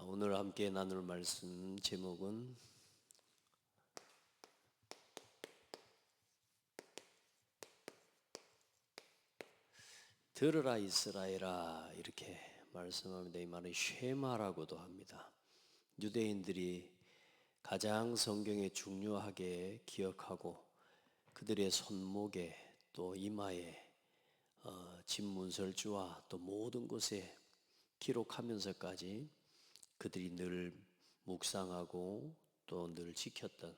오늘 함께 나눌 말씀 제목은 들으라 이스라엘아, 이렇게 말씀합니다. 이 말은 쉐마라고도 합니다. 유대인들이 가장 성경에 중요하게 기억하고 그들의 손목에 또 이마에 집문설주와 또 모든 곳에 기록하면서까지 그들이 늘 묵상하고 또 늘 지켰던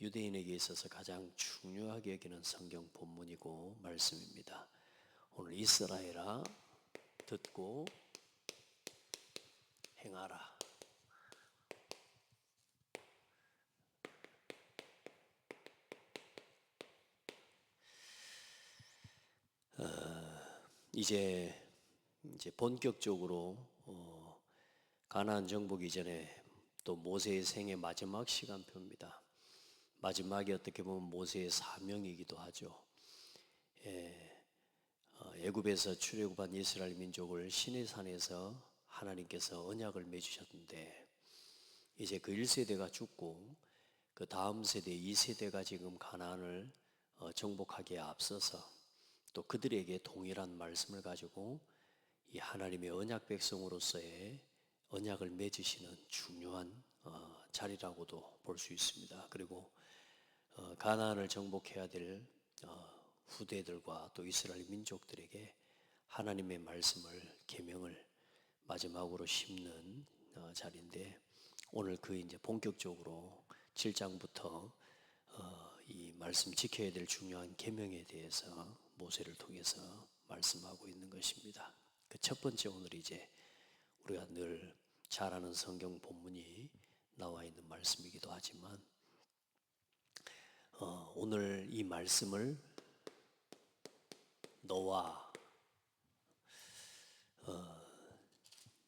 유대인에게 있어서 가장 중요하게 여기는 성경 본문이고 말씀입니다. 오늘 이스라엘아, 듣고 행하라. 이제 본격적으로 가나안 정복 이전에 또 모세의 생의 마지막 시간표입니다. 마지막이 어떻게 보면 모세의 사명이기도 하죠. 애굽에서 출애굽한 이스라엘 민족을 시내산에서 하나님께서 언약을 맺으셨는데 이제 그 1세대가 죽고 그 다음 세대 2세대가 지금 가나안을 정복하기에 앞서서 또 그들에게 동일한 말씀을 가지고 이 하나님의 언약 백성으로서의 언약을 맺으시는 중요한 자리라고도 볼 수 있습니다. 그리고 가나안을 정복해야 될 후대들과 또 이스라엘 민족들에게 하나님의 말씀을, 계명을 마지막으로 심는 자리인데 오늘 그 이제 본격적으로 7장부터 이 말씀 지켜야 될 중요한 계명에 대해서 모세를 통해서 말씀하고 있는 것입니다. 그 첫 번째, 오늘 이제 우리가 늘 잘 아는 성경 본문이 나와 있는 말씀이기도 하지만 오늘 이 말씀을 너와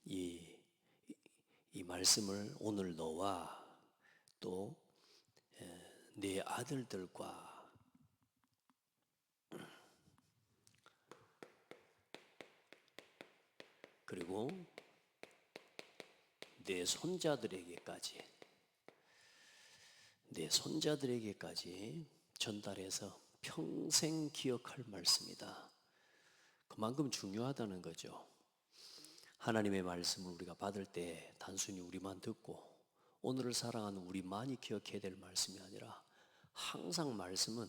이 말씀을 오늘 너와 또 네 아들들과 그리고 내 손자들에게까지 전달해서 평생 기억할 말씀이다. 그만큼 중요하다는 거죠. 하나님의 말씀을 우리가 받을 때 단순히 우리만 듣고 오늘을 살아가는 우리만이 기억해야 될 말씀이 아니라 항상 말씀은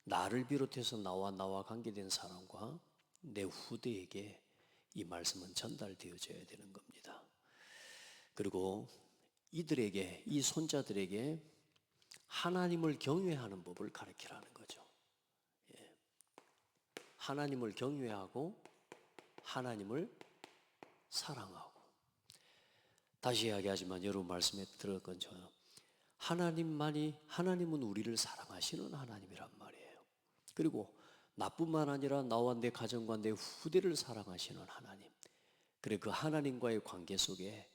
나를 비롯해서 나와 관계된 사람과 내 후대에게 이 말씀은 전달되어져야 되는 겁니다. 그리고 이들에게, 이 손자들에게 하나님을 경외하는 법을 가르치라는 거죠. 하나님을 경외하고 하나님을 사랑하고. 다시 이야기하지만 여러분 말씀에 들었건 저는 하나님은 우리를 사랑하시는 하나님이란 말이에요. 그리고 나뿐만 아니라 나와 내 가정과 내 후대를 사랑하시는 하나님. 그래, 그 하나님과의 관계 속에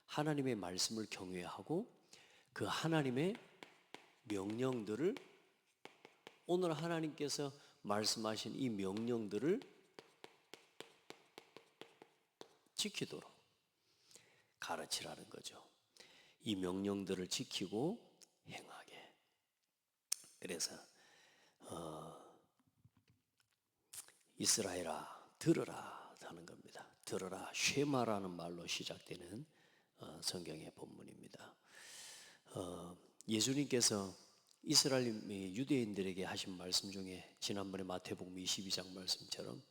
하나님의 말씀을 경외하고 그 하나님의 명령들을, 오늘 하나님께서 말씀하신 이 명령들을 지키도록 가르치라는 거죠. 이 명령들을 지키고 행하게. 그래서 이스라엘아, 들으라 하는 겁니다. 들으라, 쉐마라는 말로 시작되는 성경의 본문입니다. 예수님께서 이스라엘 유대인들에게 하신 말씀 중에 지난번에 마태복음 22장 말씀처럼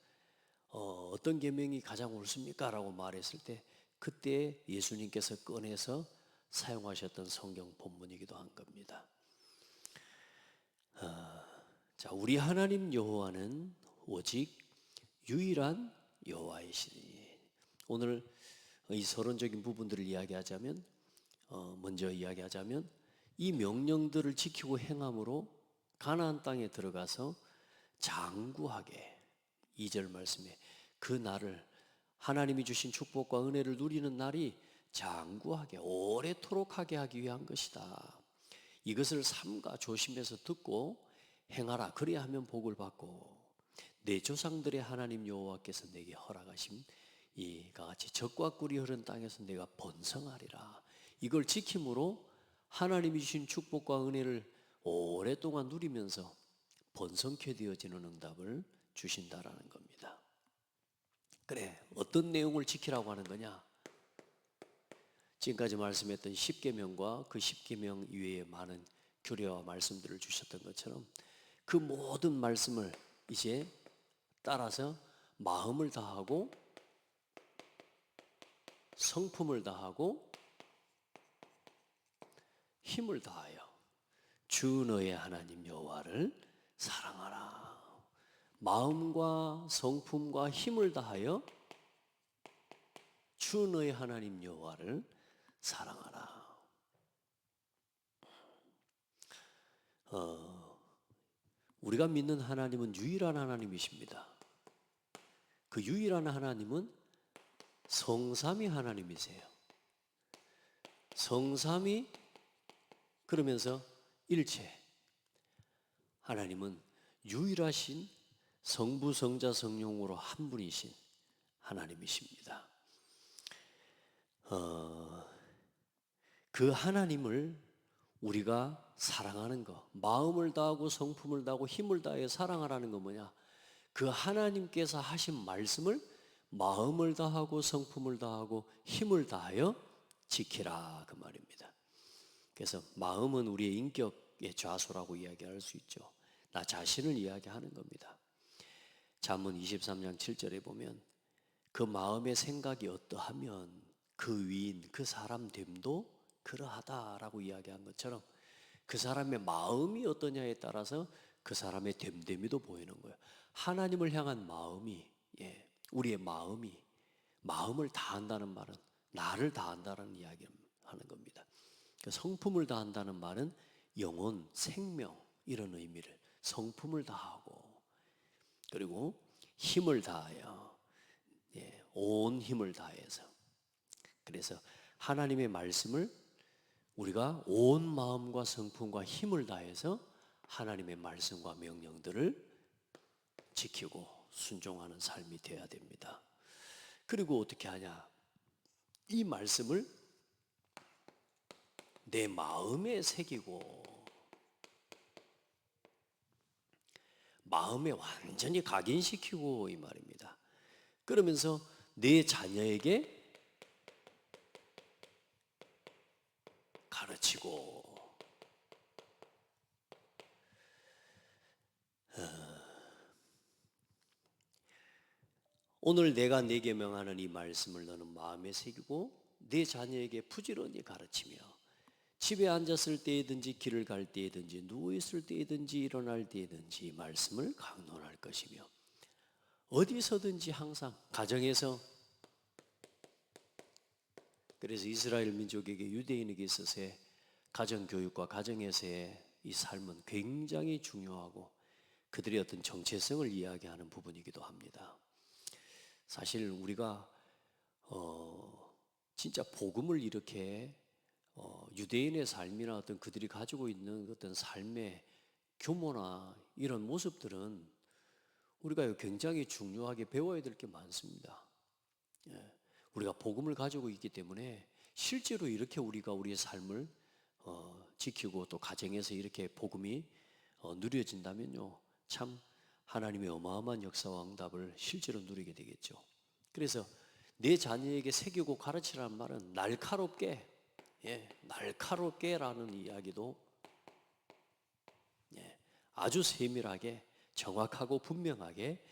어떤 계명이 가장 옳습니까? 라고 말했을 때 그때 예수님께서 꺼내서 사용하셨던 성경 본문이기도 한 겁니다. 자, 우리 하나님 여호와는 오직 유일한 여호와이시니. 오늘 이 서론적인 부분들을 이야기하자면 먼저 이야기하자면 이 명령들을 지키고 행함으로 가나안 땅에 들어가서 장구하게, 2절 말씀에 그 날을, 하나님이 주신 축복과 은혜를 누리는 날이 장구하게, 오래도록 하게 하기 위한 것이다. 이것을 삼가 조심해서 듣고 행하라. 그래야 하면 복을 받고 내 조상들의 하나님 여호와께서 내게 허락하신 이가 같이 적과 꿀이 흐른 땅에서 내가 번성하리라. 이걸 지킴으로 하나님이 주신 축복과 은혜를 오랫동안 누리면서 번성케 되어지는 응답을 주신다라는 겁니다. 그래, 어떤 내용을 지키라고 하는 거냐? 지금까지 말씀했던 10계명과 그 10계명 이외에 많은 규례와 말씀들을 주셨던 것처럼 그 모든 말씀을 이제 따라서 마음을 다하고 성품을 다하고 힘을 다하여 주 너의 하나님 여호와를 사랑하라. 마음과 성품과 힘을 다하여 주 너의 하나님 여호와를 사랑하라. 우리가 믿는 하나님은 유일한 하나님이십니다. 그 유일한 하나님은 성삼위 하나님이세요. 성삼위 그러면서 일체. 하나님은 유일하신 성부, 성자, 성령으로 한 분이신 하나님이십니다. 그 하나님을 우리가 사랑하는 것, 마음을 다하고 성품을 다하고 힘을 다해 사랑하라는 건 뭐냐? 그 하나님께서 하신 말씀을 마음을 다하고 성품을 다하고 힘을 다하여 지키라 그 말입니다. 그래서 마음은 우리의 인격의 좌소라고 이야기할 수 있죠. 나 자신을 이야기하는 겁니다. 잠언 23장 7절에 보면 그 마음의 생각이 어떠하면 그 위인 그 사람 됨도 그러하다라고 이야기한 것처럼 그 사람의 마음이 어떠냐에 따라서 그 사람의 됨됨이도 보이는 거예요. 하나님을 향한 마음이 우리의 마음을 다한다는 말은 나를 다한다는 이야기를 하는 겁니다. 성품을 다한다는 말은 영혼, 생명 이런 의미를 성품을 다하고 그리고 힘을 다하여 온 힘을 다해서 그래서 하나님의 말씀을 우리가 온 마음과 성품과 힘을 다해서 하나님의 말씀과 명령들을 지키고 순종하는 삶이 되어야 됩니다. 그리고 어떻게 하냐? 이 말씀을 내 마음에 새기고 마음에 완전히 각인시키고 이 말입니다. 그러면서 내 자녀에게 가르치고 오늘 내가 네게 명하는 이 말씀을 너는 마음에 새기고 네 자녀에게 부지런히 가르치며 집에 앉았을 때이든지 길을 갈 때이든지 누워있을 때이든지 일어날 때이든지 이 말씀을 강론할 것이며 어디서든지 항상 가정에서 그래서 이스라엘 민족에게 유대인에게 있어서의 가정교육과 가정에서의 이 삶은 굉장히 중요하고 그들의 어떤 정체성을 이야기하는 부분이기도 합니다. 사실 우리가 진짜 복음을 이렇게 유대인의 삶이나 어떤 그들이 가지고 있는 어떤 삶의 규모나 이런 모습들은 우리가 굉장히 중요하게 배워야 될 게 많습니다. 우리가 복음을 가지고 있기 때문에 실제로 이렇게 우리가 우리의 삶을 지키고 또 가정에서 이렇게 복음이 누려진다면요 참 하나님의 어마어마한 역사와 응답을 실제로 누리게 되겠죠. 그래서 내 자녀에게 새기고 가르치라는 말은 날카롭게 날카롭게라는 이야기도 아주 세밀하게 정확하고 분명하게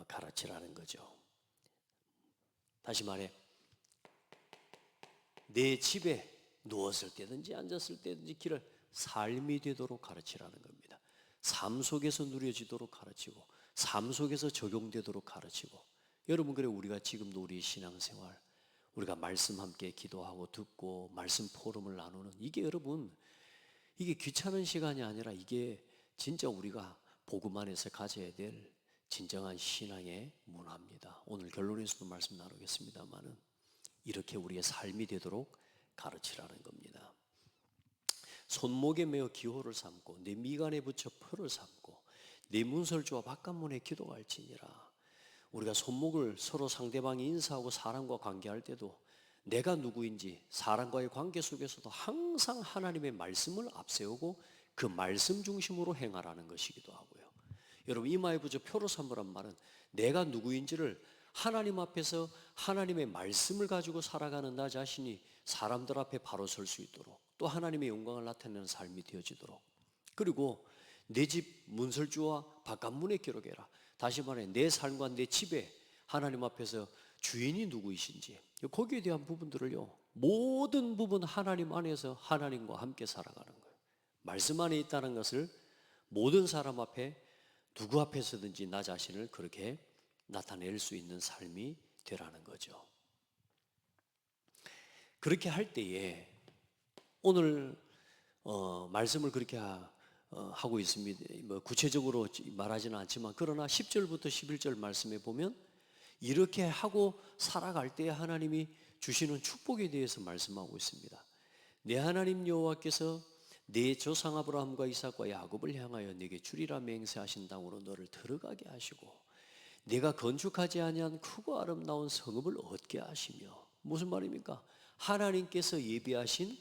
가르치라는 거죠. 다시 말해 내 집에 누웠을 때든지 앉았을 때든지 길을 삶이 되도록 가르치라는 겁니다. 삶 속에서 누려지도록 가르치고 삶 속에서 적용되도록 가르치고 여러분 그래 우리가 지금도 우리 신앙생활 우리가 말씀 함께 기도하고 듣고 말씀 포럼을 나누는 이게 여러분 이게 귀찮은 시간이 아니라 이게 진짜 우리가 복음 안에서 가져야 될 진정한 신앙의 문화입니다. 오늘 결론에서도 말씀 나누겠습니다만은 이렇게 우리의 삶이 되도록 가르치라는 겁니다. 손목에 메어 기호를 삼고 내 미간에 붙여 표를 삼고 내 문설주와 바깥문에 기도할지니라. 우리가 손목을 서로 상대방이 인사하고 사람과 관계할 때도 내가 누구인지 사람과의 관계 속에서도 항상 하나님의 말씀을 앞세우고 그 말씀 중심으로 행하라는 것이기도 하고요. 여러분, 이마에 붙여 표로 삼으란 말은 내가 누구인지를 하나님 앞에서 하나님의 말씀을 가지고 살아가는 나 자신이 사람들 앞에 바로 설 수 있도록, 또 하나님의 영광을 나타내는 삶이 되어지도록, 그리고 내 집 문설주와 바깥문에 기록해라. 다시 말해 내 삶과 내 집에 하나님 앞에서 주인이 누구이신지 거기에 대한 부분들을요, 모든 부분 하나님 안에서 하나님과 함께 살아가는 거예요. 말씀 안에 있다는 것을 모든 사람 앞에 누구 앞에서든지 나 자신을 그렇게 나타낼 수 있는 삶이 되라는 거죠. 그렇게 할 때에 오늘 말씀을 그렇게 하고 있습니다. 뭐 구체적으로 말하지는 않지만, 그러나 10절부터 11절 말씀에 보면 이렇게 하고 살아갈 때 하나님이 주시는 축복에 대해서 말씀하고 있습니다. 내 하나님 여호와께서 내 조상 아브라함과 이삭과 야곱을 향하여 내게 주리라 맹세하신 땅으로 너를 들어가게 하시고 내가 건축하지 아니한 크고 아름다운 성읍을 얻게 하시며, 무슨 말입니까? 하나님께서 예비하신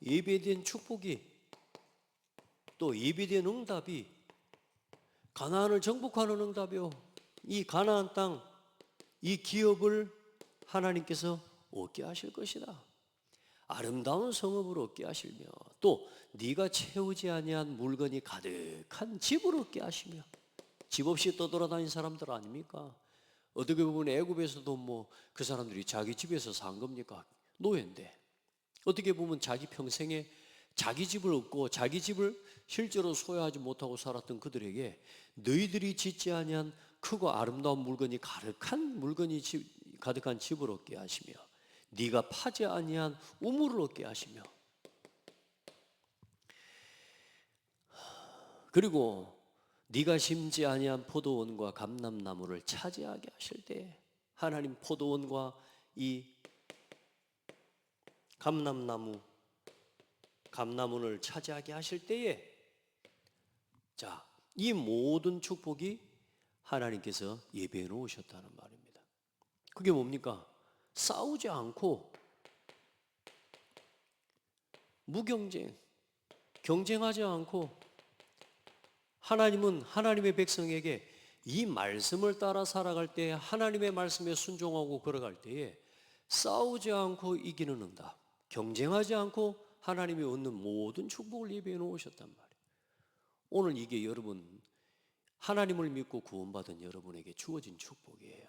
예배된 축복이, 또 예배된 응답이, 가나안을 정복하는 응답이요, 이 가나안 땅, 이 기업을 하나님께서 얻게 하실 것이다. 아름다운 성읍을 얻게 하시며, 또 네가 채우지 아니한 물건이 가득한 집을 얻게 하시며. 집 없이 떠돌아다닌 사람들 아닙니까? 어떻게 보면 애굽에서도 뭐 그 사람들이 자기 집에서 산 겁니까? 노예인데. 어떻게 보면 자기 평생에 자기 집을 얻고 자기 집을 실제로 소유하지 못하고 살았던 그들에게 너희들이 짓지 아니한 크고 아름다운 물건이 가득한 집을 얻게 하시며, 네가 파지 아니한 우물을 얻게 하시며, 그리고 네가 심지 아니한 포도원과 감람나무를 차지하게 하실 때, 하나님 포도원과 이 감람나무를 차지하게 하실 때에, 자, 이 모든 축복이 하나님께서 예배해 놓으셨다는 말입니다. 그게 뭡니까? 싸우지 않고 무경쟁, 경쟁하지 않고, 하나님은 하나님의 백성에게 이 말씀을 따라 살아갈 때, 하나님의 말씀에 순종하고 걸어갈 때에 싸우지 않고 이기는 응답, 경쟁하지 않고 하나님이 얻는 모든 축복을 예배해 놓으셨단 말이에요. 오늘 이게 여러분, 하나님을 믿고 구원받은 여러분에게 주어진 축복이에요.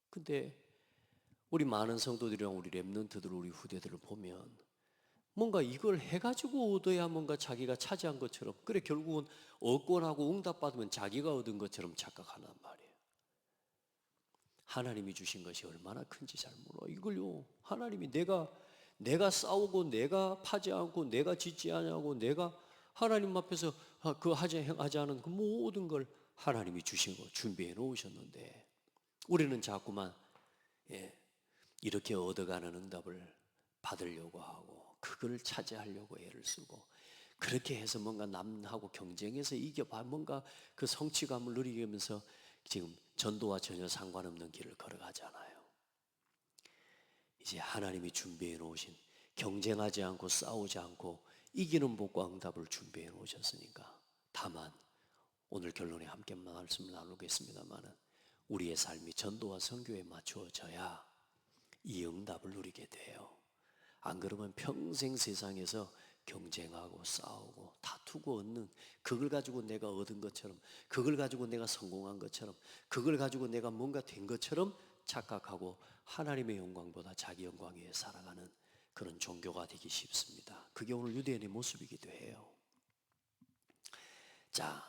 근데 우리 많은 성도들이랑 우리 렘넌트들, 우리 후대들을 보면 뭔가 이걸 해가지고 얻어야 뭔가 자기가 차지한 것처럼, 그래 결국은 얻고 나고 응답받으면 자기가 얻은 것처럼 착각한단 말이에요. 하나님이 주신 것이 얼마나 큰지 잘 몰라. 이걸요, 하나님이 내가 싸우고 내가 파지 않고 내가 짓지 않고 내가 하나님 앞에서 하지 않은 그 모든 걸 하나님이 주신 거 준비해 놓으셨는데, 우리는 자꾸만 이렇게 얻어가는 응답을 받으려고 하고 그걸 차지하려고 애를 쓰고, 그렇게 해서 뭔가 남하고 경쟁해서 이겨봐 뭔가 그 성취감을 누리면서 지금 전도와 전혀 상관없는 길을 걸어가잖아요. 이제 하나님이 준비해 놓으신, 경쟁하지 않고 싸우지 않고 이기는 복과 응답을 준비해 놓으셨으니까, 다만 오늘 결론에 함께 말씀을 나누겠습니다마는 우리의 삶이 전도와 선교에 맞추어져야 이 응답을 누리게 돼요. 안 그러면 평생 세상에서 경쟁하고 싸우고 다투고 얻는, 그걸 가지고 내가 얻은 것처럼, 그걸 가지고 내가 성공한 것처럼, 그걸 가지고 내가 뭔가 된 것처럼 착각하고 하나님의 영광보다 자기 영광 위에 살아가는 그런 종교가 되기 쉽습니다. 그게 오늘 유대인의 모습이기도 해요. 자,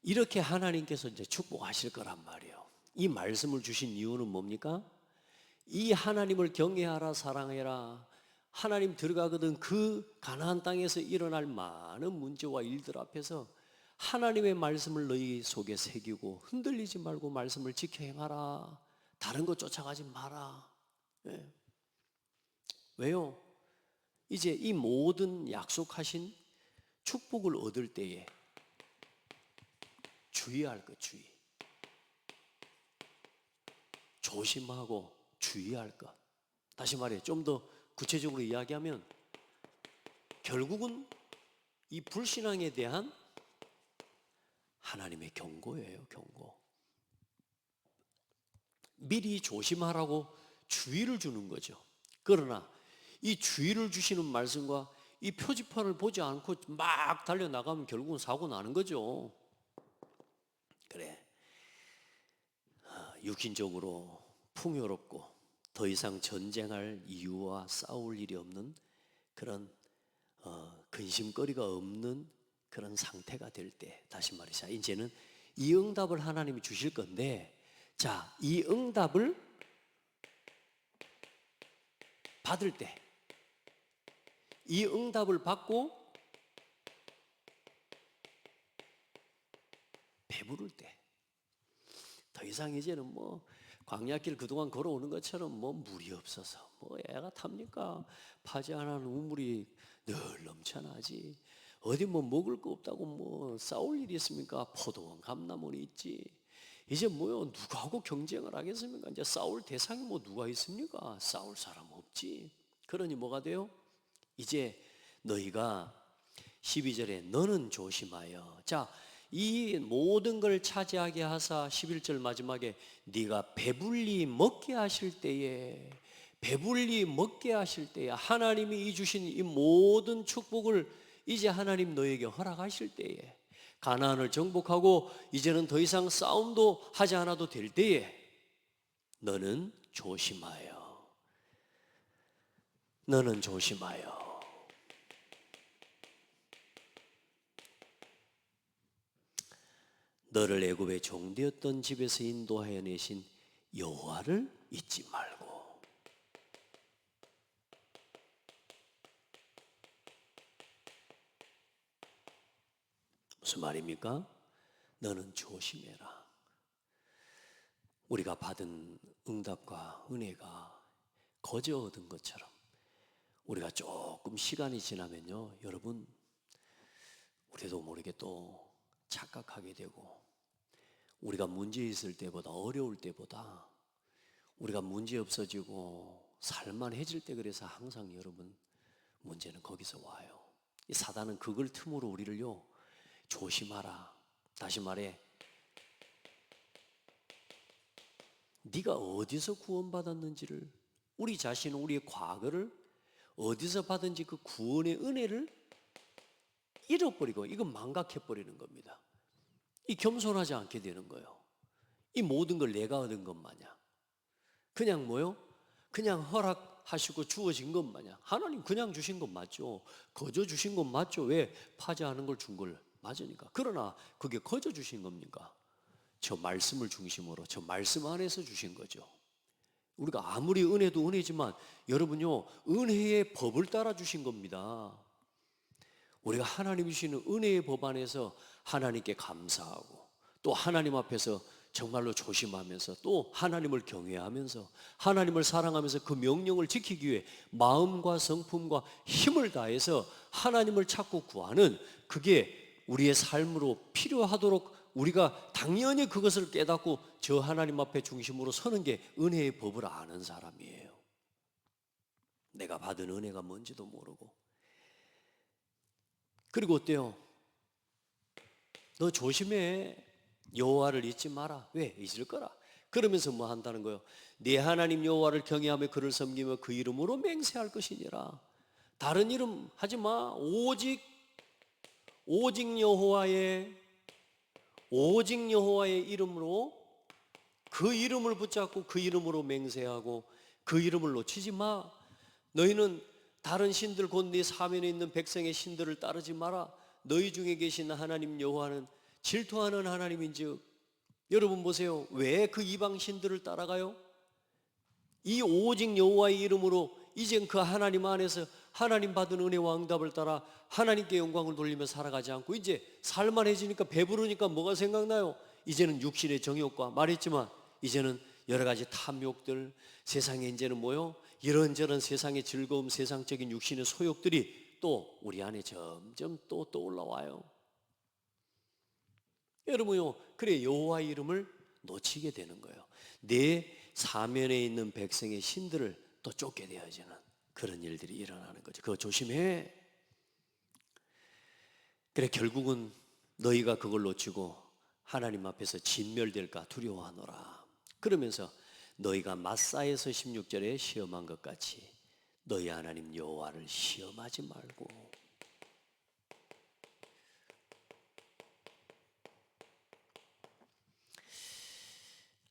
이렇게 하나님께서 이제 축복하실 거란 말이에요. 이 말씀을 주신 이유는 뭡니까? 이 하나님을 경외하라, 사랑해라. 하나님 들어가거든 그 가나안 땅에서 일어날 많은 문제와 일들 앞에서 하나님의 말씀을 너희 속에 새기고 흔들리지 말고 말씀을 지켜 행하라. 다른 거 쫓아가지 마라. 네. 왜요? 이제 이 모든 약속하신 축복을 얻을 때에 주의할 것, 주의. 조심하고 주의할 것. 다시 말해, 좀 더 구체적으로 이야기하면 결국은 이 불신앙에 대한 하나님의 경고예요, 경고. 미리 조심하라고 주의를 주는 거죠. 그러나 이 주의를 주시는 말씀과 이 표지판을 보지 않고 막 달려나가면 결국은 사고 나는 거죠. 그래, 육신적으로 풍요롭고 더 이상 전쟁할 이유와 싸울 일이 없는 그런 근심거리가 없는 그런 상태가 될 때, 다시 말해서 이제는 이 응답을 하나님이 주실 건데, 자, 이 응답을 받을 때, 이 응답을 받고 배부를 때, 더 이상 이제는 뭐 광야길 그동안 걸어오는 것처럼 뭐 물이 없어서 뭐 애가 탑니까? 파지 않은 우물이 늘 넘쳐나지. 어디 뭐 먹을 거 없다고 뭐 싸울 일이 있습니까? 포도원 감나무는 있지. 이제 뭐요, 누구하고 경쟁을 하겠습니까? 이제 싸울 대상이 뭐 누가 있습니까? 싸울 사람 없지. 그러니 뭐가 돼요? 이제 너희가 12절에 너는 조심하여, 자, 이 모든 걸 차지하게 하사 11절 마지막에 네가 배불리 먹게 하실 때에, 배불리 먹게 하실 때에, 하나님이 이 주신 이 모든 축복을 이제 하나님 너에게 허락하실 때에, 가나안을 정복하고 이제는 더 이상 싸움도 하지 않아도 될 때에 너는 조심하여, 너는 조심하여. 너를 애굽의 종되었던 집에서 인도하여 내신 여호와를 잊지 말고. 무슨 말입니까? 너는 조심해라. 우리가 받은 응답과 은혜가 거저 얻은 것처럼 우리가 조금 시간이 지나면요, 여러분, 우리도 모르게 또 착각하게 되고, 우리가 문제 있을 때보다, 어려울 때보다 우리가 문제 없어지고 살만해질 때, 그래서 항상 여러분 문제는 거기서 와요. 이 사단은 그걸 틈으로 우리를요, 조심하라. 다시 말해, 네가 어디서 구원받았는지를, 우리 자신은 우리의 과거를 어디서 받은지 그 구원의 은혜를 잃어버리고 이건 망각해버리는 겁니다. 이 겸손하지 않게 되는 거예요. 이 모든 걸 내가 얻은 것 마냥, 그냥 뭐요? 그냥 허락하시고 주어진 것 마냥, 하나님 그냥 주신 것 맞죠? 거저 주신 것 맞죠? 왜? 파지 않은 걸 준 걸 맞으니까. 그러나 그게 거저 주신 겁니까? 저 말씀을 중심으로, 저 말씀 안에서 주신 거죠. 우리가 아무리 은혜도 은혜지만 여러분요, 은혜의 법을 따라 주신 겁니다. 우리가 하나님이 주시는 은혜의 법 안에서 하나님께 감사하고, 또 하나님 앞에서 정말로 조심하면서, 또 하나님을 경외하면서, 하나님을 사랑하면서 그 명령을 지키기 위해 마음과 성품과 힘을 다해서 하나님을 찾고 구하는, 그게 우리의 삶으로 필요하도록 우리가 당연히 그것을 깨닫고 저 하나님 앞에 중심으로 서는 게 은혜의 법을 아는 사람이에요. 내가 받은 은혜가 뭔지도 모르고. 그리고 어때요? 너 조심해. 여호와를 잊지 마라. 왜? 잊을 거라. 그러면서 뭐 한다는 거예요? 네 하나님 여호와를 경외하며 그를 섬기며 그 이름으로 맹세할 것이니라. 다른 이름 하지 마. 오직 여호와의 이름으로, 그 이름을 붙잡고 그 이름으로 맹세하고 그 이름을 놓치지 마. 너희는 다른 신들, 곧 네 사면에 있는 백성의 신들을 따르지 마라. 너희 중에 계신 하나님 여호와는 질투하는 하나님인즉. 여러분 보세요. 왜 그 이방 신들을 따라가요? 이 오직 여호와의 이름으로 이젠 그 하나님 안에서 하나님 받은 은혜와 응답을 따라 하나님께 영광을 돌리며 살아가지 않고, 이제 살만해지니까, 배부르니까 뭐가 생각나요? 이제는 육신의 정욕과, 말했지만 이제는 여러 가지 탐욕들, 세상에 이제는 뭐요? 이런저런 세상의 즐거움, 세상적인 육신의 소욕들이 또 우리 안에 점점 또 떠올라와요. 여러분요, 그래 여호와의 이름을 놓치게 되는 거예요. 내 사면에 있는 백성의 신들을 또 쫓게 되어지는 그런 일들이 일어나는 거죠. 그거 조심해. 그래 결국은 너희가 그걸 놓치고 하나님 앞에서 진멸될까 두려워하노라. 그러면서 너희가 마사에서 16절에 시험한 것 같이 너희 하나님 여호와를 시험하지 말고.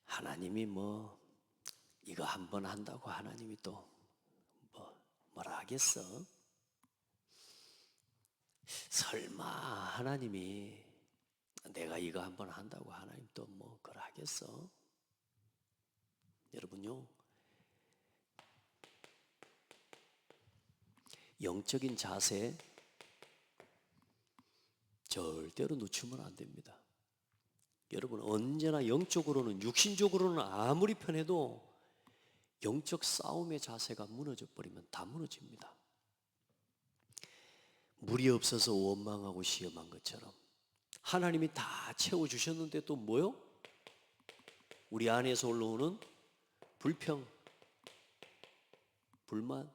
하나님이 이거 한번 한다고 하나님이 또 뭐라 하겠어? 설마 하나님이 내가 이거 한번 한다고 하나님 또 뭐라 하겠어? 여러분요, 영적인 자세 절대로 늦추면 안 됩니다. 여러분 언제나 영적으로는, 육신적으로는 아무리 편해도 영적 싸움의 자세가 무너져 버리면 다 무너집니다. 물이 없어서 원망하고 시험한 것처럼 하나님이 다 채워주셨는데 또 뭐요? 우리 안에서 올라오는 불평, 불만.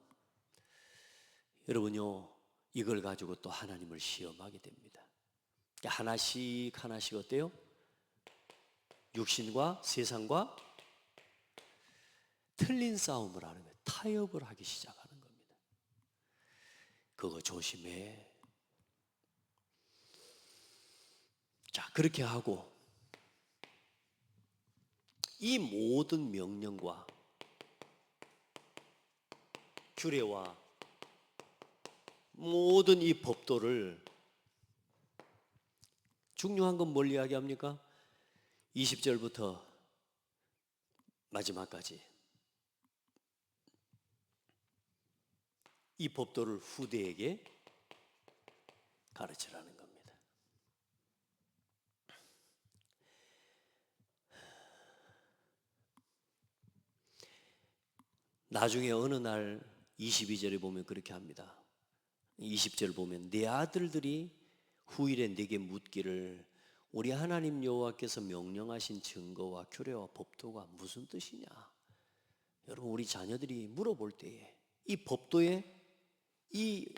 여러분요, 이걸 가지고 또 하나님을 시험하게 됩니다. 하나씩 하나씩 어때요? 육신과 세상과 틀린 싸움을 하는 거예요. 타협을 하기 시작하는 겁니다. 그거 조심해. 자, 그렇게 하고 이 모든 명령과 규례와 모든 이 법도를, 중요한 건 뭘 이야기합니까? 20절부터 마지막까지 이 법도를 후대에게 가르치라는 겁니다. 나중에 어느 날 22절에 보면 그렇게 합니다. 20절 보면 네 아들들이 후일에 네게 묻기를 우리 하나님 여호와께서 명령하신 증거와 규례와 법도가 무슨 뜻이냐. 여러분 우리 자녀들이 물어볼 때에 이 법도의, 이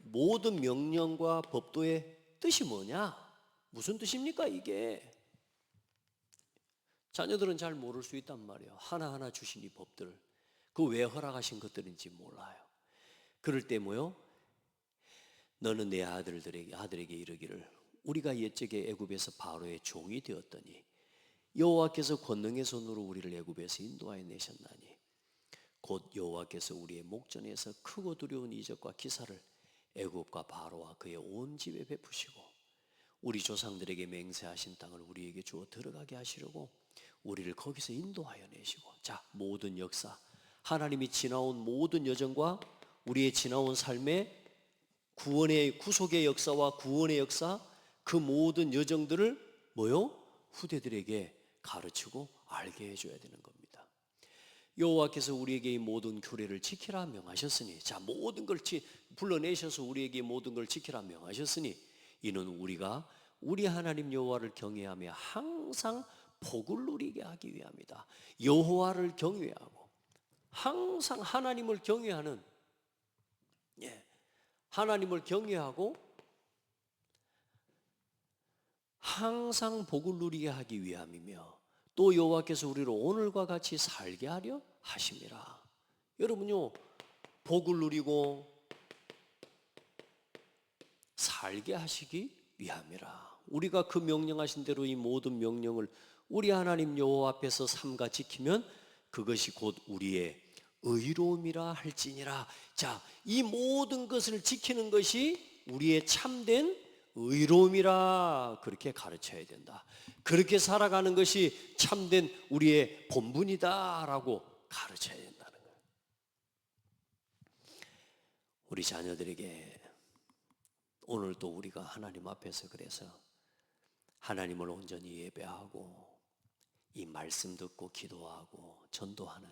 모든 명령과 법도의 뜻이 뭐냐? 무슨 뜻입니까 이게? 자녀들은 잘 모를 수 있단 말이에요. 하나하나 주신 이 법들, 그 왜 허락하신 것들인지 몰라요. 그럴 때 뭐요? 너는 내 아들에게 이르기를 우리가 옛적에 애굽에서 바로의 종이 되었더니 여호와께서 권능의 손으로 우리를 애굽에서 인도하여 내셨나니 곧 여호와께서 우리의 목전에서 크고 두려운 이적과 기사를 애굽과 바로와 그의 온 집에 베푸시고 우리 조상들에게 맹세하신 땅을 우리에게 주어 들어가게 하시려고 우리를 거기서 인도하여 내시고. 자, 모든 역사, 하나님이 지나온 모든 여정과 우리의 지나온 삶의 구원의, 구속의 역사와 구원의 역사, 그 모든 여정들을 뭐요? 후대들에게 가르치고 알게 해줘야 되는 겁니다. 여호와께서 우리에게 이 모든 규례를 지키라 명하셨으니, 자, 모든 걸 불러내셔서 우리에게 모든 걸 지키라 명하셨으니 이는 우리가 우리 하나님 여호와를 경외하며 항상 복을 누리게 하기 위함이다. 여호와를 경외하고 항상 하나님을 경외하는, 하나님을 경외하고 항상 복을 누리게 하기 위함이며 또 여호와께서 우리를 오늘과 같이 살게 하려 하심이라. 여러분요, 복을 누리고 살게 하시기 위함이라. 우리가 그 명령하신 대로 이 모든 명령을 우리 하나님 여호와 앞에서 삼가 지키면 그것이 곧 우리의 의로움이라 할지니라. 자, 이 모든 것을 지키는 것이 우리의 참된 의로움이라 그렇게 가르쳐야 된다. 그렇게 살아가는 것이 참된 우리의 본분이다라고 가르쳐야 된다는 거예요. 우리 자녀들에게 오늘도 우리가 하나님 앞에서 그래서 하나님을 온전히 예배하고 이 말씀 듣고 기도하고 전도하는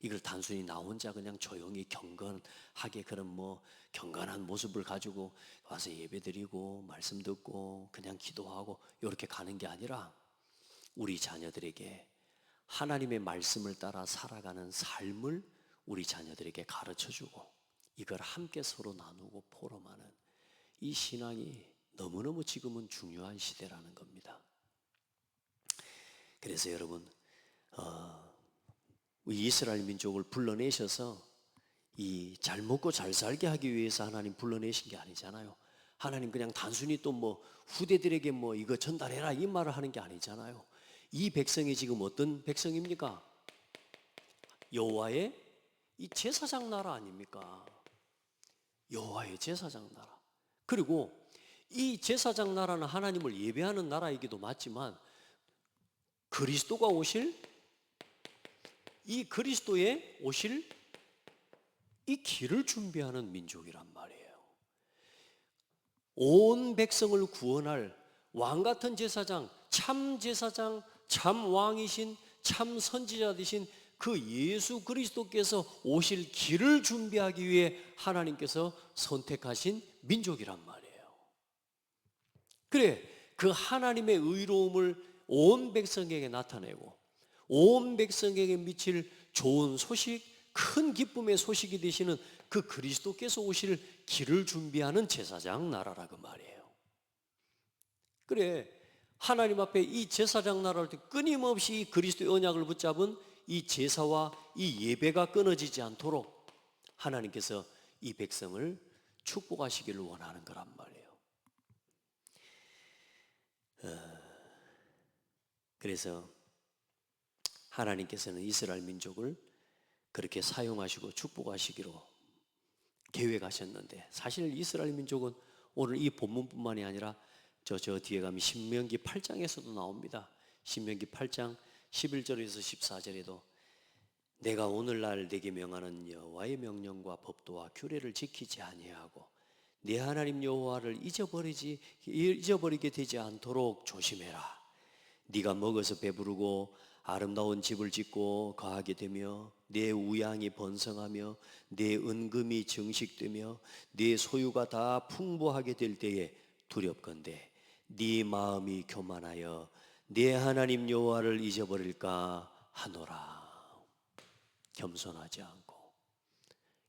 이걸 단순히 나 혼자 그냥 조용히 경건하게 그런 경건한 모습을 가지고 와서 예배드리고 말씀 듣고 그냥 기도하고 이렇게 가는 게 아니라 우리 자녀들에게 하나님의 말씀을 따라 살아가는 삶을 우리 자녀들에게 가르쳐주고 이걸 함께 서로 나누고 포럼하는 이 신앙이 너무너무 지금은 중요한 시대라는 겁니다. 그래서 여러분 이 이스라엘 민족을 불러내셔서 이 잘 먹고 잘 살게 하기 위해서 하나님 불러내신 게 아니잖아요. 하나님 그냥 단순히 또 후대들에게 이거 전달해라 이 말을 하는 게 아니잖아요. 이 백성이 지금 어떤 백성입니까? 여호와의 이 제사장 나라 아닙니까? 여호와의 제사장 나라. 그리고 이 제사장 나라는 하나님을 예배하는 나라이기도 맞지만 그리스도가 오실 이 그리스도의 오실 이 길을 준비하는 민족이란 말이에요. 온 백성을 구원할 왕 같은 제사장, 참 왕이신 참 선지자 되신 그 예수 그리스도께서 오실 길을 준비하기 위해 하나님께서 선택하신 민족이란 말이에요. 그래, 그 하나님의 의로움을 온 백성에게 나타내고 온 백성에게 미칠 좋은 소식, 큰 기쁨의 소식이 되시는 그 그리스도께서 오실 길을 준비하는 제사장 나라라고 말이에요. 그래, 하나님 앞에 이 제사장 나라를 끊임없이 이 그리스도의 언약을 붙잡은 이 제사와 이 예배가 끊어지지 않도록 하나님께서 이 백성을 축복하시기를 원하는 거란 말이에요. 그래서 하나님께서는 이스라엘 민족을 그렇게 사용하시고 축복하시기로 계획하셨는데 사실 이스라엘 민족은 오늘 이 본문뿐만이 아니라 저 뒤에 가면 신명기 8장에서도 나옵니다. 신명기 8장 11절에서 14절에도 내가 오늘날 내게 명하는 여호와의 명령과 법도와 규례를 지키지 아니하고 네 하나님 여호와를 잊어버리게 되지 않도록 조심해라. 네가 먹어서 배부르고 아름다운 집을 짓고 거하게 되며 내 우양이 번성하며 내 은금이 증식되며 내 소유가 다 풍부하게 될 때에 두렵건대 네 마음이 교만하여 네 하나님 여호와를 잊어버릴까 하노라. 겸손하지 않고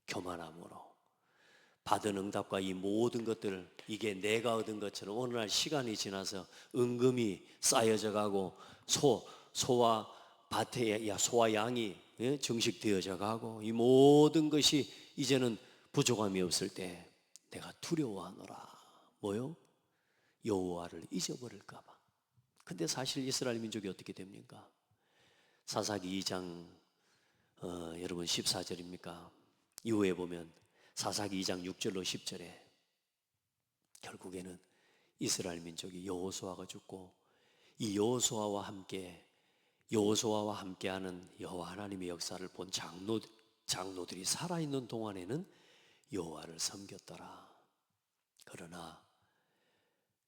교만함으로 받은 응답과 이 모든 것들을 이게 내가 얻은 것처럼 어느 날 시간이 지나서 은금이 쌓여져 가고 소와 양이 증식되어져 가고 이 모든 것이 이제는 부족함이 없을 때 내가 두려워하노라. 뭐요? 여호와를 잊어버릴까 봐. 근데 사실 이스라엘 민족이 어떻게 됩니까? 사사기 2장 여러분 14절입니까? 이후에 보면 사사기 2장 6절로 10절에 결국에는 이스라엘 민족이 여호수아가 죽고 이 여호수아와 함께하는 여호와 하나님의 역사를 본 장로들이 살아있는 동안에는 여호와를 섬겼더라. 그러나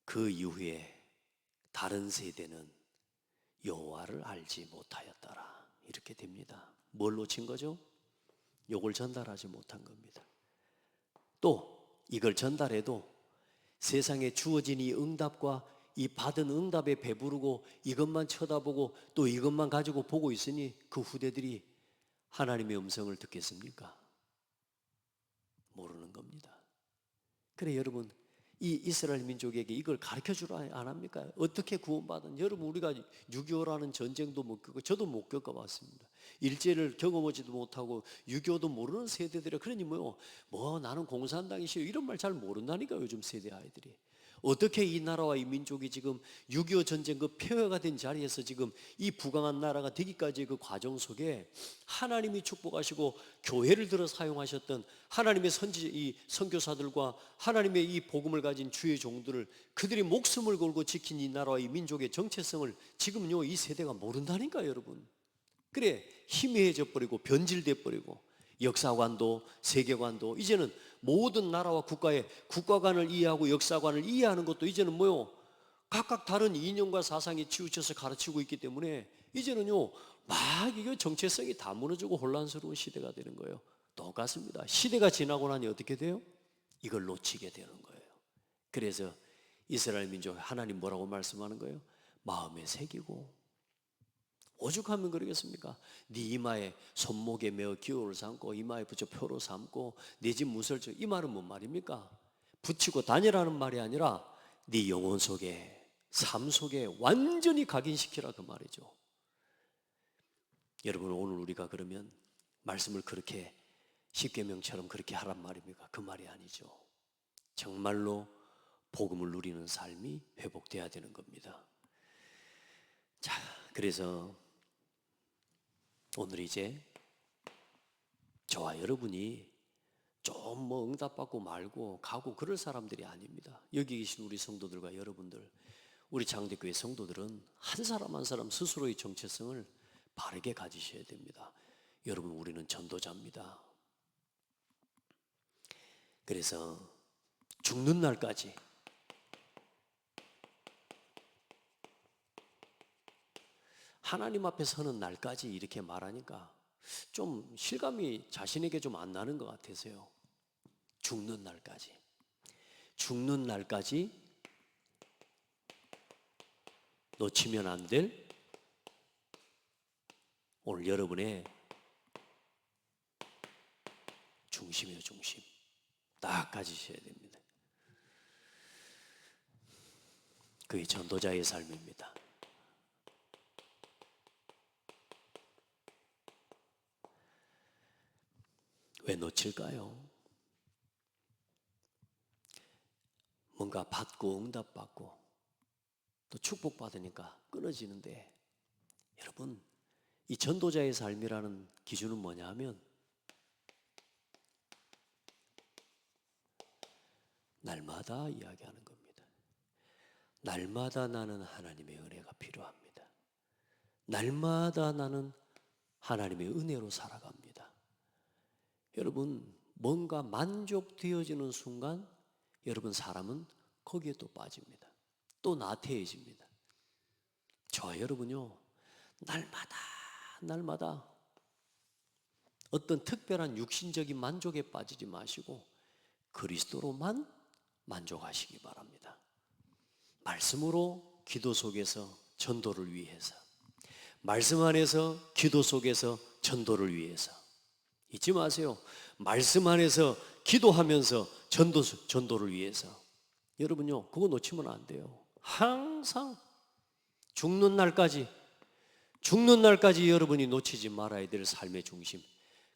그 이후에 다른 세대는 여호와를 알지 못하였더라. 이렇게 됩니다. 뭘 놓친 거죠? 요걸 전달하지 못한 겁니다. 또 이걸 전달해도 세상에 주어진 이 응답과 이 받은 응답에 배부르고 이것만 쳐다보고 또 이것만 가지고 보고 있으니 그 후대들이 하나님의 음성을 듣겠습니까? 모르는 겁니다. 그래 여러분, 이 이스라엘 민족에게 이걸 가르쳐주라 안 합니까? 어떻게 구원받은? 여러분, 우리가 6.25라는 전쟁도 못 겪고 저도 못 겪어봤습니다. 일제를 경험하지도 못하고 6.25도 모르는 세대들이, 그러니 나는 공산당이시여 이런 말 잘 모른다니까 요즘 세대 아이들이. 어떻게 이 나라와 이 민족이 지금 6.25 전쟁 그 폐허가 된 자리에서 지금 이 부강한 나라가 되기까지의 그 과정 속에 하나님이 축복하시고 교회를 들어 사용하셨던 하나님의 선교사들과 하나님의 이 복음을 가진 주의 종들을 그들이 목숨을 걸고 지킨 이 나라와 이 민족의 정체성을 지금요 이 세대가 모른다니까 여러분. 그래 희미해져 버리고 변질돼 버리고 역사관도 세계관도 이제는 모든 나라와 국가의 국가관을 이해하고 역사관을 이해하는 것도 이제는 각각 다른 이념과 사상에 치우쳐서 가르치고 있기 때문에 이제는요 막 이거 정체성이 다 무너지고 혼란스러운 시대가 되는 거예요. 똑같습니다. 시대가 지나고 나니 어떻게 돼요? 이걸 놓치게 되는 거예요. 그래서 이스라엘 민족 하나님 뭐라고 말씀하는 거예요? 마음에 새기고. 오죽하면 그러겠습니까? 네 이마에 손목에 메어 기호를 삼고 이마에 붙여 표로 삼고 네 집 무설쳐. 이 말은 뭔 말입니까? 붙이고 다니라는 말이 아니라 네 영혼 속에, 삶 속에 완전히 각인시키라 그 말이죠. 여러분, 오늘 우리가 그러면 말씀을 그렇게 십계명처럼 그렇게 하란 말입니까? 그 말이 아니죠. 정말로 복음을 누리는 삶이 회복돼야 되는 겁니다. 자, 그래서 오늘 이제 저와 여러분이 좀 뭐 응답받고 말고 가고 그럴 사람들이 아닙니다. 여기 계신 우리 성도들과 여러분들, 우리 장대교회 성도들은 한 사람 한 사람 스스로의 정체성을 바르게 가지셔야 됩니다. 여러분, 우리는 전도자입니다. 그래서 죽는 날까지 하나님 앞에 서는 날까지 이렇게 말하니까 좀 실감이 자신에게 좀 안 나는 것 같아서요. 죽는 날까지. 죽는 날까지 놓치면 안 될 오늘 여러분의 중심이에요, 중심. 딱 가지셔야 됩니다. 그게 전도자의 삶입니다. 왜 놓칠까요? 뭔가 받고 응답받고 또 축복받으니까 끊어지는데, 여러분, 이 전도자의 삶이라는 기준은 뭐냐 하면 날마다 이야기하는 겁니다. 날마다 나는 하나님의 은혜가 필요합니다. 날마다 나는 하나님의 은혜로 살아갑니다. 여러분, 뭔가 만족되어지는 순간 여러분 사람은 거기에 또 빠집니다. 또 나태해집니다. 저와 여러분요, 날마다 어떤 특별한 육신적인 만족에 빠지지 마시고 그리스도로만 만족하시기 바랍니다. 말씀으로 기도 속에서 전도를 위해서, 말씀 안에서 기도 속에서 전도를 위해서. 잊지 마세요. 말씀 안에서 기도하면서 전도를 위해서. 여러분요, 그거 놓치면 안 돼요. 항상 죽는 날까지 여러분이 놓치지 말아야 될 삶의 중심.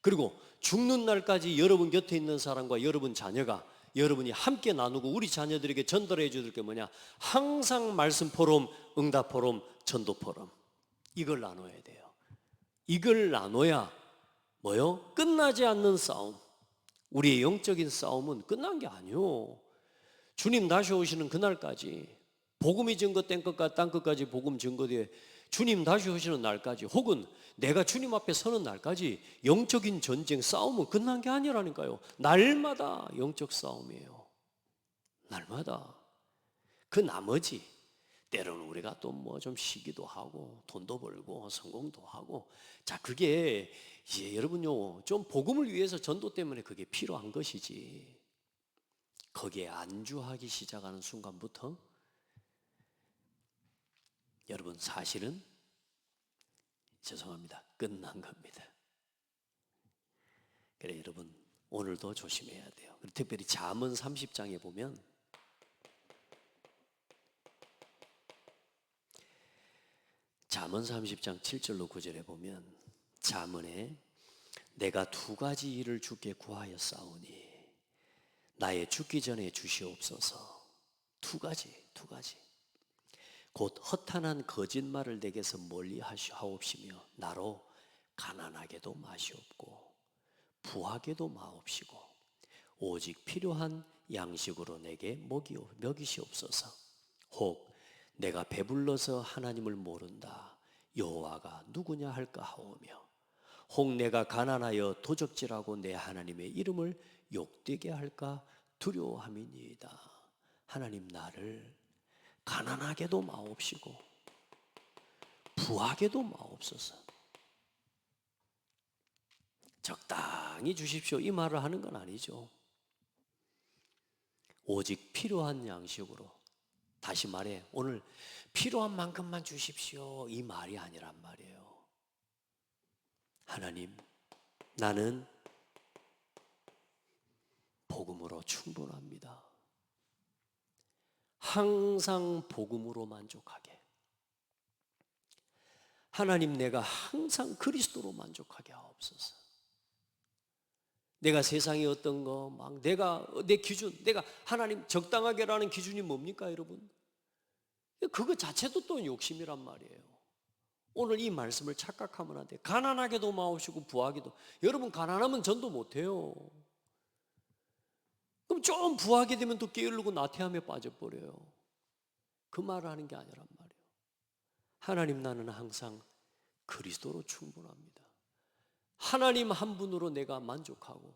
그리고 죽는 날까지 여러분 곁에 있는 사람과 여러분 자녀가 여러분이 함께 나누고 우리 자녀들에게 전달해 줄 게 뭐냐? 항상 말씀 포럼, 응답 포럼, 전도 포럼. 이걸 나눠야 돼요. 이걸 나눠야 뭐요? 끝나지 않는 싸움. 우리의 영적인 싸움은 끝난 게 아니요. 주님 다시 오시는 그날까지, 복음이 증거된 것과 땅 끝까지 복음 증거되어 주님 다시 오시는 날까지, 혹은 내가 주님 앞에 서는 날까지 영적인 전쟁 싸움은 끝난 게 아니라니까요. 날마다 영적 싸움이에요. 날마다. 그 나머지 때로는 우리가 또 뭐 좀 쉬기도 하고 돈도 벌고 성공도 하고, 자, 그게 이제 여러분요, 좀 복음을 위해서 전도 때문에 그게 필요한 것이지, 거기에 안주하기 시작하는 순간부터 여러분 사실은 죄송합니다, 끝난 겁니다. 그래, 여러분 오늘도 조심해야 돼요. 특별히 잠언 30장에 보면 잠언 30장 7절로 9절에 보면, 잠언에 내가 두 가지 일을 주께 구하였사오니 나의 죽기 전에 주시옵소서. 두 가지. 곧 허탄한 거짓말을 내게서 멀리 하옵시며 나로 가난하게도 마시옵고 부하게도 마옵시고 오직 필요한 양식으로 내게 먹이시옵소서. 혹 내가 배불러서 하나님을 모른다 여호와가 누구냐 할까 하오며, 혹 내가 가난하여 도적질하고 내 하나님의 이름을 욕되게 할까 두려워함이니이다. 하나님, 나를 가난하게도 마옵시고 부하게도 마옵소서. 적당히 주십시오 이 말을 하는 건 아니죠. 오직 필요한 양식으로, 다시 말해 오늘 필요한 만큼만 주십시오 이 말이 아니란 말이에요. 하나님, 나는 복음으로 충분합니다. 항상 복음으로 만족하게. 하나님, 내가 항상 그리스도로 만족하게 하옵소서. 내가 세상에 어떤 거, 막 내가 내 기준, 내가 하나님 적당하게라는 기준이 뭡니까, 여러분? 그거 자체도 또 욕심이란 말이에요. 오늘 이 말씀을 착각하면 안 돼. 가난하게도 마옵시고 부하게도. 여러분 가난하면 전도 못해요. 그럼 좀 부하게 되면 또 게으르고 나태함에 빠져버려요. 그 말을 하는 게 아니란 말이에요. 하나님, 나는 항상 그리스도로 충분합니다. 하나님 한 분으로 내가 만족하고,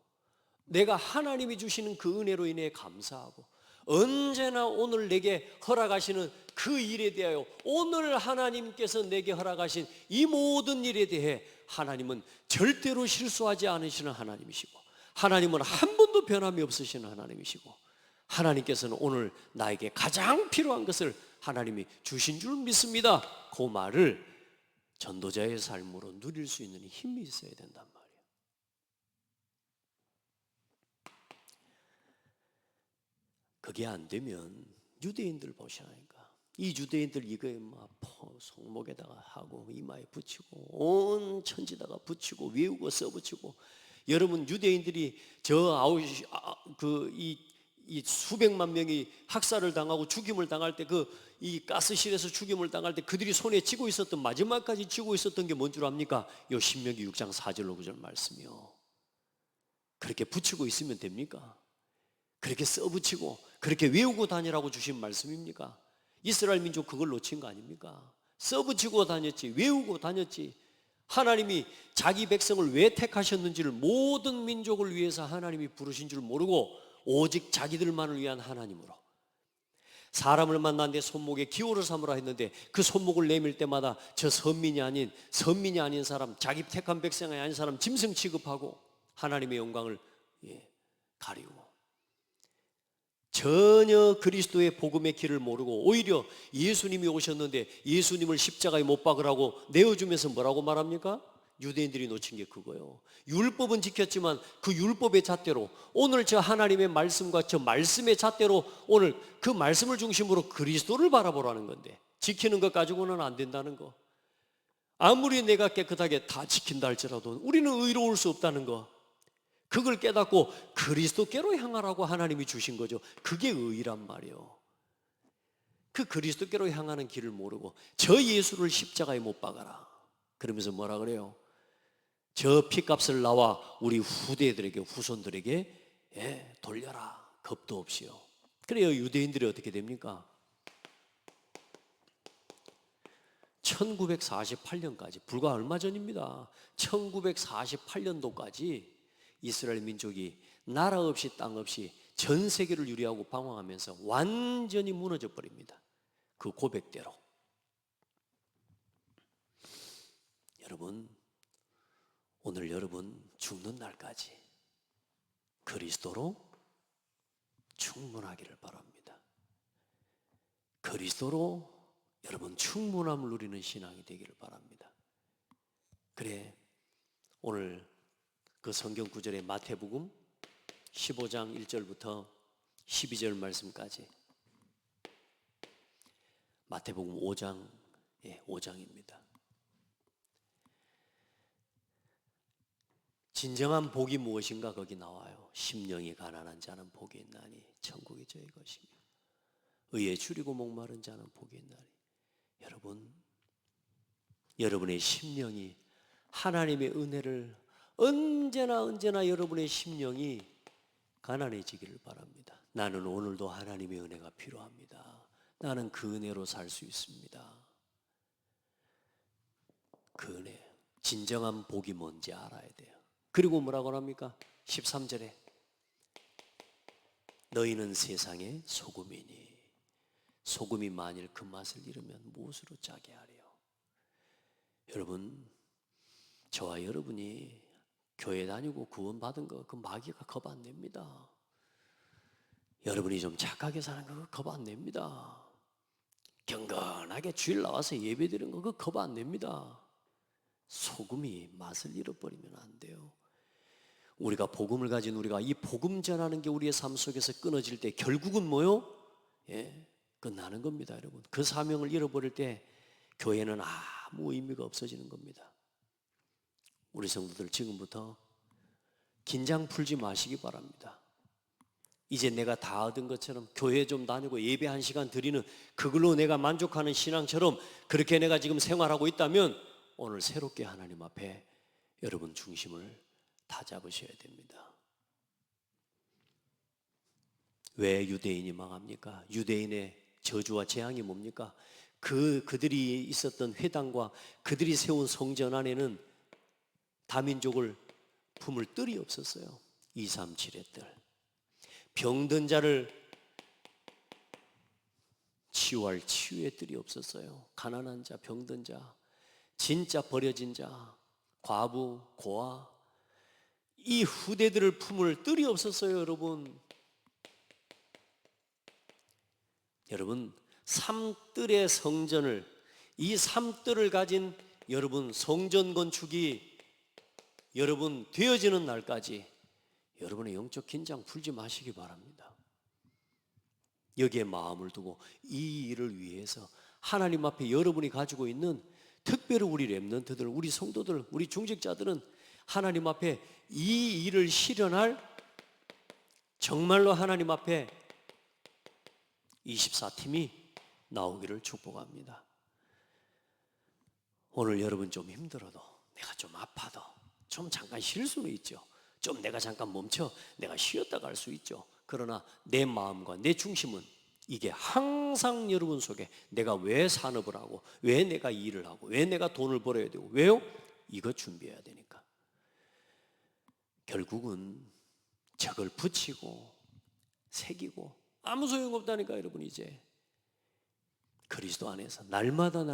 내가 하나님이 주시는 그 은혜로 인해 감사하고, 언제나 오늘 내게 허락하시는 그 일에 대하여, 오늘 하나님께서 내게 허락하신 이 모든 일에 대해 하나님은 절대로 실수하지 않으시는 하나님이시고, 하나님은 한 번도 변함이 없으시는 하나님이시고, 하나님께서는 오늘 나에게 가장 필요한 것을 하나님이 주신 줄 믿습니다. 그 말을 전도자의 삶으로 누릴 수 있는 힘이 있어야 된단 말이에요. 그게 안 되면 유대인들 보시라니까. 이 유대인들 이거에 막 손목에다가 하고 이마에 붙이고 온 천지다가 붙이고 외우고 써붙이고. 여러분, 유대인들이 이 수백만 명이 학살을 당하고 죽임을 당할 때, 이 가스실에서 죽임을 당할 때 그들이 손에 쥐고 있었던, 마지막까지 쥐고 있었던 게 뭔 줄 압니까? 요 신명기 6장 4절로 9절 말씀이요. 그렇게 붙이고 있으면 됩니까? 그렇게 써붙이고 그렇게 외우고 다니라고 주신 말씀입니까? 이스라엘 민족 그걸 놓친 거 아닙니까? 써붙이고 다녔지, 외우고 다녔지. 하나님이 자기 백성을 왜 택하셨는지를, 모든 민족을 위해서 하나님이 부르신 줄 모르고 오직 자기들만을 위한 하나님으로, 사람을 만났는데 손목에 기호를 삼으라 했는데 그 손목을 내밀 때마다 저 선민이 아닌 사람, 자기 택한 백성이 아닌 사람 짐승 취급하고 하나님의 영광을 가리고, 전혀 그리스도의 복음의 길을 모르고 오히려 예수님이 오셨는데 예수님을 십자가에 못 박으라고 내어주면서 뭐라고 말합니까? 유대인들이 놓친 게 그거예요. 율법은 지켰지만 그 율법의 잣대로, 오늘 저 하나님의 말씀과 저 말씀의 잣대로 오늘 그 말씀을 중심으로 그리스도를 바라보라는 건데, 지키는 것 가지고는 안 된다는 거. 아무리 내가 깨끗하게 다 지킨다 할지라도 우리는 의로울 수 없다는 거, 그걸 깨닫고 그리스도께로 향하라고 하나님이 주신 거죠. 그게 의란 말이에요. 그 그리스도께로 향하는 길을 모르고 저 예수를 십자가에 못 박아라 그러면서 뭐라 그래요? 저 피값을 나와 우리 후대들에게, 후손들에게 돌려라, 겁도 없이요. 그래요. 유대인들이 어떻게 됩니까? 1948년까지, 불과 얼마 전입니다. 1948년도까지 이스라엘 민족이 나라 없이 땅 없이 전 세계를 유리하고 방황하면서 완전히 무너져 버립니다. 그 고백대로. 여러분, 오늘 여러분 죽는 날까지 그리스도로 충분하기를 바랍니다. 그리스도로 여러분 충분함을 누리는 신앙이 되기를 바랍니다. 그래, 오늘 그 성경 구절의 마태복음 15장 1절부터 12절 말씀까지, 마태복음 5장입니다. 진정한 복이 무엇인가 거기 나와요. 심령이 가난한 자는 복이 있나니 천국이 저희 것이며 의에 줄이고 목마른 자는 복이 있나니. 여러분, 여러분의 심령이 하나님의 은혜를 언제나 여러분의 심령이 가난해지기를 바랍니다. 나는 오늘도 하나님의 은혜가 필요합니다. 나는 그 은혜로 살 수 있습니다. 그 은혜, 진정한 복이 뭔지 알아야 돼요. 그리고 뭐라고 합니까? 13절에 너희는 세상의 소금이니 소금이 만일 그 맛을 잃으면 무엇으로 짜게 하리요. 여러분, 저와 여러분이 교회 다니고 구원받은 거 그 마귀가 겁 안 냅니다. 여러분이 좀 착하게 사는 거 겁 안 냅니다. 경건하게 주일 나와서 예배 드리는 거 그 겁 안 냅니다. 소금이 맛을 잃어버리면 안 돼요. 우리가 복음을 가진 우리가 이 복음 전하는 게 우리의 삶 속에서 끊어질 때 결국은 뭐요? 끝나는 겁니다, 여러분. 그 사명을 잃어버릴 때 교회는 아무 의미가 없어지는 겁니다. 우리 성도들 지금부터 긴장 풀지 마시기 바랍니다. 이제 내가 다 얻은 것처럼 교회 좀 다니고 예배 1시간 드리는 그걸로 내가 만족하는 신앙처럼 그렇게 내가 지금 생활하고 있다면 오늘 새롭게 하나님 앞에 여러분 중심을 다 잡으셔야 됩니다. 왜 유대인이 망합니까? 유대인의 저주와 재앙이 뭡니까? 그들이 있었던 회당과 그들이 세운 성전 안에는 다민족을 품을 뜰이 없었어요. 237의 뜰. 병든 자를 치유할 치유의 뜰이 없었어요. 가난한 자, 병든 자, 진짜 버려진 자, 과부, 고아, 이 후대들을 품을 뜰이 없었어요, 여러분. 여러분, 3뜰의 성전을, 이 3뜰을 가진 여러분 성전 건축이 여러분 되어지는 날까지 여러분의 영적 긴장 풀지 마시기 바랍니다. 여기에 마음을 두고 이 일을 위해서 하나님 앞에 여러분이 가지고 있는 특별히 우리 렘넌트들, 우리 성도들, 우리 중직자들은 하나님 앞에 이 일을 실현할 정말로 하나님 앞에 24팀이 나오기를 축복합니다. 오늘 여러분 좀 힘들어도, 내가 좀 아파도 좀 잠깐 쉴 수는 있죠. 좀 내가 잠깐 멈춰 내가 쉬었다 갈 수 있죠. 그러나 내 마음과 내 중심은 이게 항상 여러분 속에 내가 왜 산업을 하고, 왜 내가 일을 하고, 왜 내가 돈을 벌어야 되고, 왜요? 이거 준비해야 되니까. 결국은 저걸 붙이고 새기고 아무 소용없다니까. 여러분 이제 그리스도 안에서 날마다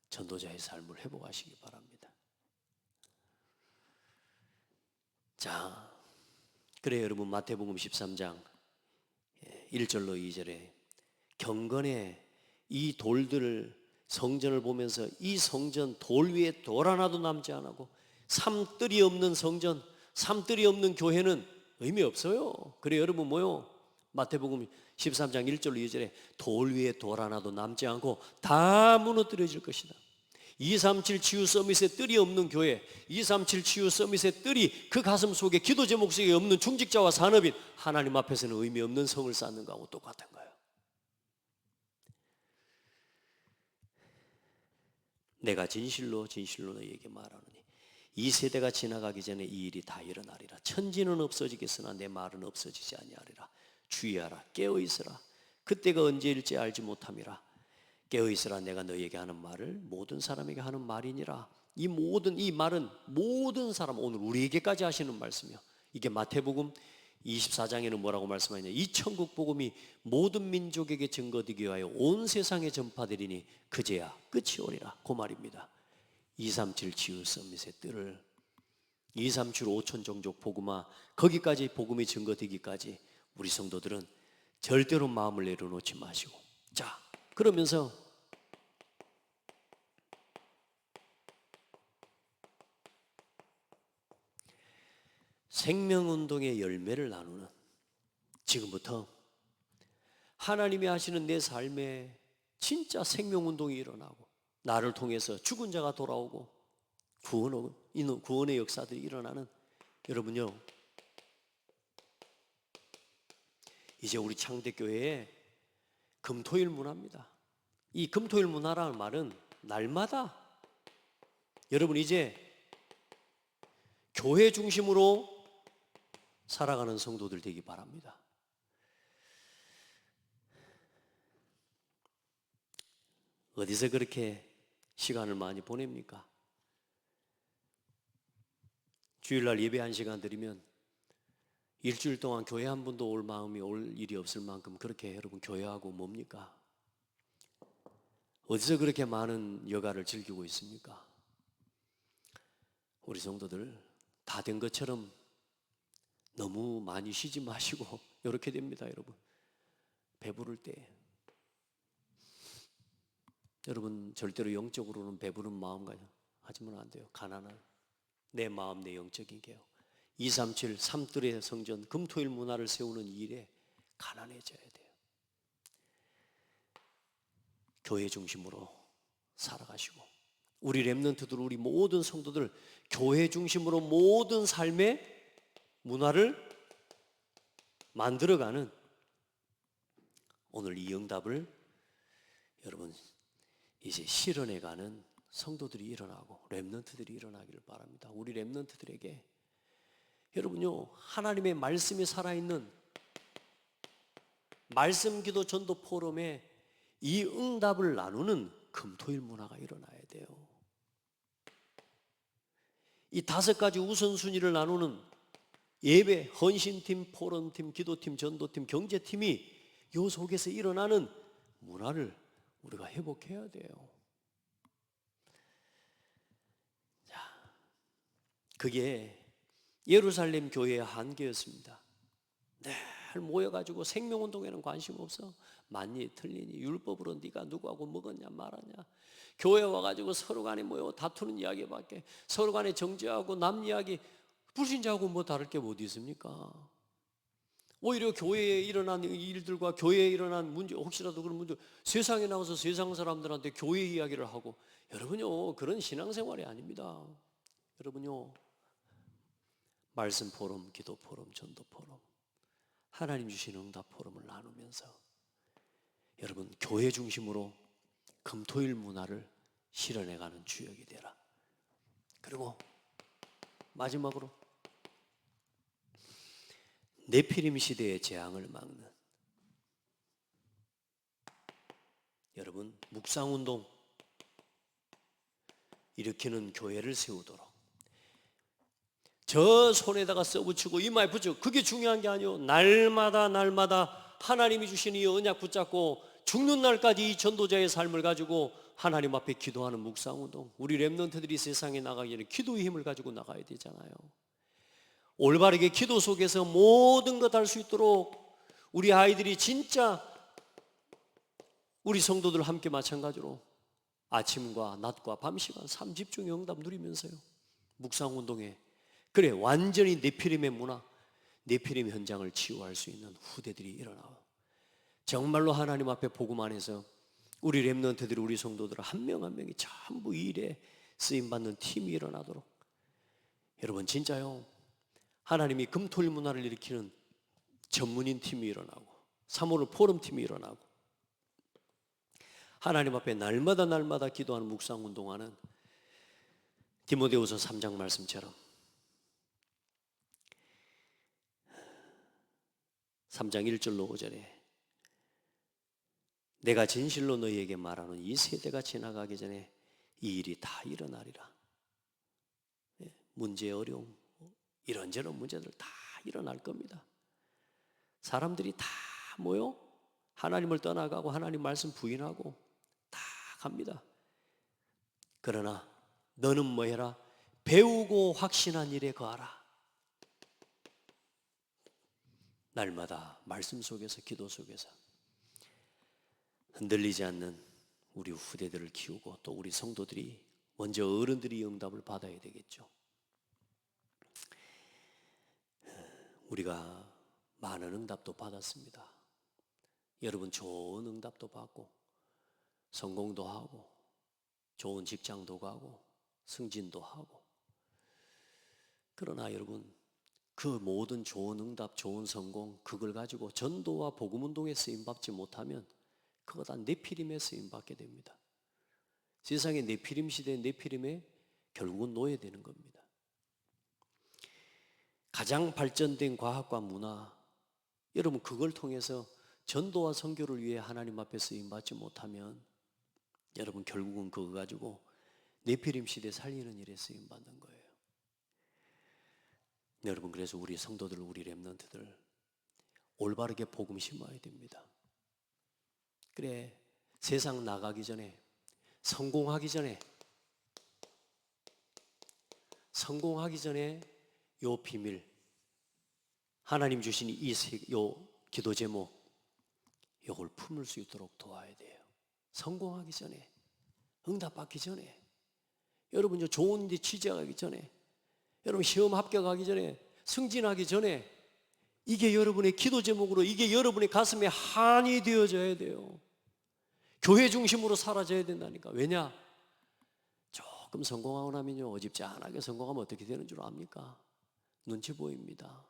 전도자의 삶을 회복하시기 바랍니다. 자, 그래 여러분, 마태복음 13장 1절로 2절에 경건의 이 돌들을, 성전을 보면서 이 성전 돌 위에 돌 하나도 남지 않고, 삼뜰이 없는 성전, 삼뜰이 없는 교회는 의미 없어요. 그래 여러분 뭐요? 마태복음 13장 1절로 2절에 돌 위에 돌 하나도 남지 않고 다 무너뜨려질 것이다. 237 치유 서밋의 뜰이 없는 교회, 237 치유 서밋의 뜰이 그 가슴 속에 기도 제목 속에 없는 중직자와 산업인 하나님 앞에서는 의미 없는 성을 쌓는 거하고 똑같은 거예요. 내가 진실로 너희에게 말하노니 이 세대가 지나가기 전에 이 일이 다 일어나리라. 천지는 없어지겠으나 내 말은 없어지지 아니하리라. 주의하라, 깨어있으라. 그때가 언제일지 알지 못함이라. 깨어있으라. 내가 너희에게 하는 말을 모든 사람에게 하는 말이니라. 이 말은 모든 사람, 오늘 우리에게까지 하시는 말씀이요. 이게 마태복음 24장에는 뭐라고 말씀하냐? 이 천국 복음이 모든 민족에게 증거되기 위하여 온 세상에 전파되리니 그제야 끝이 오리라. 그 말입니다. 237 치유 서밋의 뜰을 237 5천 종족 복음화, 거기까지 복음이 증거되기까지 우리 성도들은 절대로 마음을 내려놓지 마시고, 자, 그러면서 생명운동의 열매를 나누는, 지금부터 하나님이 하시는 내 삶에 진짜 생명운동이 일어나고 나를 통해서 죽은 자가 돌아오고 구원의 역사들이 일어나는, 여러분요, 이제 우리 창대교회에 금토일 문화입니다. 이 금토일 문화라는 말은 날마다 여러분 이제 교회 중심으로 살아가는 성도들 되기 바랍니다. 어디서 그렇게 시간을 많이 보냅니까? 주일날 예배 1시간 드리면 일주일 동안 교회 한 번도 올 마음이, 올 일이 없을 만큼 그렇게 여러분 교회하고 뭡니까? 어디서 그렇게 많은 여가를 즐기고 있습니까? 우리 성도들 다 된 것처럼 너무 많이 쉬지 마시고 이렇게 됩니다, 여러분. 배부를 때 여러분 절대로 영적으로는 배부른 마음 가지면 안 돼요. 가난한 내 마음, 내 영적인 개요. 237 3뜰의 성전 금토일 문화를 세우는 일에 가난해져야 돼요. 교회 중심으로 살아가시고 우리 렘넌트들, 우리 모든 성도들 교회 중심으로 모든 삶의 문화를 만들어가는 오늘 이 응답을 여러분 이제 실현해가는 성도들이 일어나고 렘넌트들이 일어나기를 바랍니다. 우리 렘넌트들에게 여러분요, 하나님의 말씀이 살아있는 말씀 기도 전도 포럼에 이 응답을 나누는 금토일 문화가 일어나야 돼요. 이 5가지 우선순위를 나누는 예배, 헌신팀, 포럼팀, 기도팀, 전도팀, 경제팀이 요 속에서 일어나는 문화를 우리가 회복해야 돼요. 자, 그게 예루살렘 교회의 한계였습니다. 늘 모여가지고 생명운동에는 관심 없어. 맞니 틀리니 율법으로 네가 누구하고 먹었냐 말았냐. 교회 와가지고 서로 간에 모여 다투는 이야기밖에, 서로 간에 정죄하고 남 이야기, 불신자하고 뭐 다를 게 어디 있습니까? 오히려 교회에 일어난 일들과 교회에 일어난 문제, 혹시라도 그런 문제, 세상에 나와서 세상 사람들한테 교회 이야기를 하고, 여러분요, 그런 신앙생활이 아닙니다. 여러분요, 말씀 포럼, 기도 포럼, 전도 포럼, 하나님 주신 응답 포럼을 나누면서 여러분 교회 중심으로 금토일 문화를 실현해가는 주역이 되라. 그리고 마지막으로 네피림 시대의 재앙을 막는 여러분 묵상운동 일으키는 교회를 세우도록 저 손에다가 써붙이고 이마에 붙여, 그게 중요한 게 아니요. 날마다 하나님이 주신 이 언약 붙잡고 죽는 날까지 이 전도자의 삶을 가지고 하나님 앞에 기도하는 묵상운동. 우리 렘넌트들이 세상에 나가기 전에 기도의 힘을 가지고 나가야 되잖아요. 올바르게 기도 속에서 모든 것 할 수 있도록 우리 아이들이 진짜 우리 성도들 함께 마찬가지로 아침과 낮과 밤 시간 3집중의 응답 누리면서요, 묵상운동에 그래 완전히 네피림의 문화, 네피림 현장을 치유할 수 있는 후대들이 일어나요. 정말로 하나님 앞에 복음 안에서 우리 렘넌트들이, 우리 성도들 한 명 한 명이 전부 이 일에 쓰임받는 팀이 일어나도록 여러분 진짜요, 하나님이 금토일 문화를 일으키는 전문인 팀이 일어나고 3.15 포럼 팀이 일어나고 하나님 앞에 날마다 기도하는 묵상운동하는 디모데후서 3장 말씀처럼 3장 1절로 5절에 내가 진실로 너희에게 말하는 이 세대가 지나가기 전에 이 일이 다 일어나리라. 문제, 어려움, 이런저런 문제들 다 일어날 겁니다. 사람들이 다 모여 하나님을 떠나가고 하나님 말씀 부인하고 다 갑니다. 그러나 너는 뭐 해라? 배우고 확신한 일에 거하라. 날마다 말씀 속에서, 기도 속에서 흔들리지 않는 우리 후대들을 키우고 또 우리 성도들이 먼저 어른들이 응답을 받아야 되겠죠. 우리가 많은 응답도 받았습니다. 여러분 좋은 응답도 받고 성공도 하고 좋은 직장도 가고 승진도 하고, 그러나 여러분 그 모든 좋은 응답, 좋은 성공, 그걸 가지고 전도와 복음운동에 쓰임받지 못하면 그거 다 네피림에 쓰임받게 됩니다. 세상의 네피림 시대의 네피림에 결국은 놓여야 되는 겁니다. 가장 발전된 과학과 문화, 여러분 그걸 통해서 전도와 선교를 위해 하나님 앞에 쓰임받지 못하면 여러분 결국은 그거 가지고 네피림 시대 살리는 일에 쓰임받는 거예요. 여러분 그래서 우리 성도들, 우리 렘넌트들 올바르게 복음 심어야 됩니다. 그래 세상 나가기 전에, 성공하기 전에 성공하기 전에 요 비밀, 하나님 주신 요 기도 제목, 요걸 품을 수 있도록 도와야 돼요. 성공하기 전에, 응답받기 전에, 여러분 좋은 데 취직하기 전에, 여러분 시험 합격하기 전에, 승진하기 전에, 이게 여러분의 기도 제목으로, 이게 여러분의 가슴에 한이 되어져야 돼요. 교회 중심으로 사라져야 된다니까. 왜냐? 조금 성공하고 나면요, 어집지않게 성공하면 어떻게 되는 줄 압니까? 눈치 보입니다.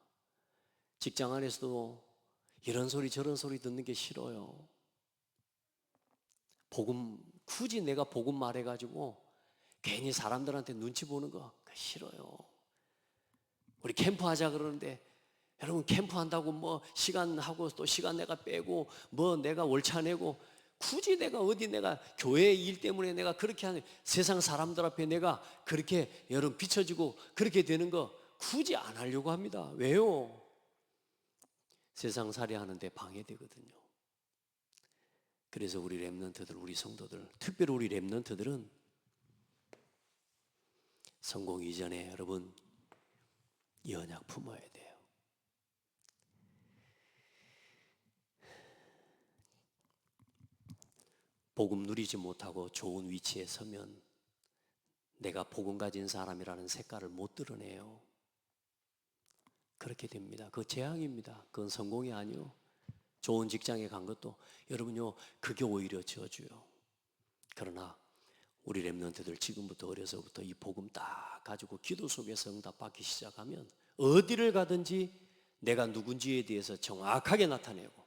직장 안에서도 이런 소리 저런 소리 듣는 게 싫어요. 굳이 내가 복음 말해가지고 괜히 사람들한테 눈치 보는 거 싫어요. 우리 캠프 하자 그러는데, 여러분 캠프 한다고 뭐 시간하고 또 시간 내가 빼고 뭐 내가 월차 내고, 굳이 내가 교회 일 때문에 내가 그렇게 하는, 세상 사람들 앞에 내가 그렇게 여러분 비춰지고 그렇게 되는 거 굳이 안 하려고 합니다. 왜요? 세상 살이 하는데 방해되거든요. 그래서 우리 렘넌트들, 우리 성도들, 특별히 우리 렘넌트들은 성공 이전에 여러분 이 언약 품어야 돼요. 복음 누리지 못하고 좋은 위치에 서면 내가 복음 가진 사람이라는 색깔을 못 드러내요. 그렇게 됩니다. 그거 재앙입니다. 그건 성공이 아니요. 좋은 직장에 간 것도 여러분요, 그게 오히려 저주요. 그러나 우리 렘넌트들 지금부터 어려서부터 이 복음 딱 가지고 기도 속에서 응답받기 시작하면 어디를 가든지 내가 누군지에 대해서 정확하게 나타내고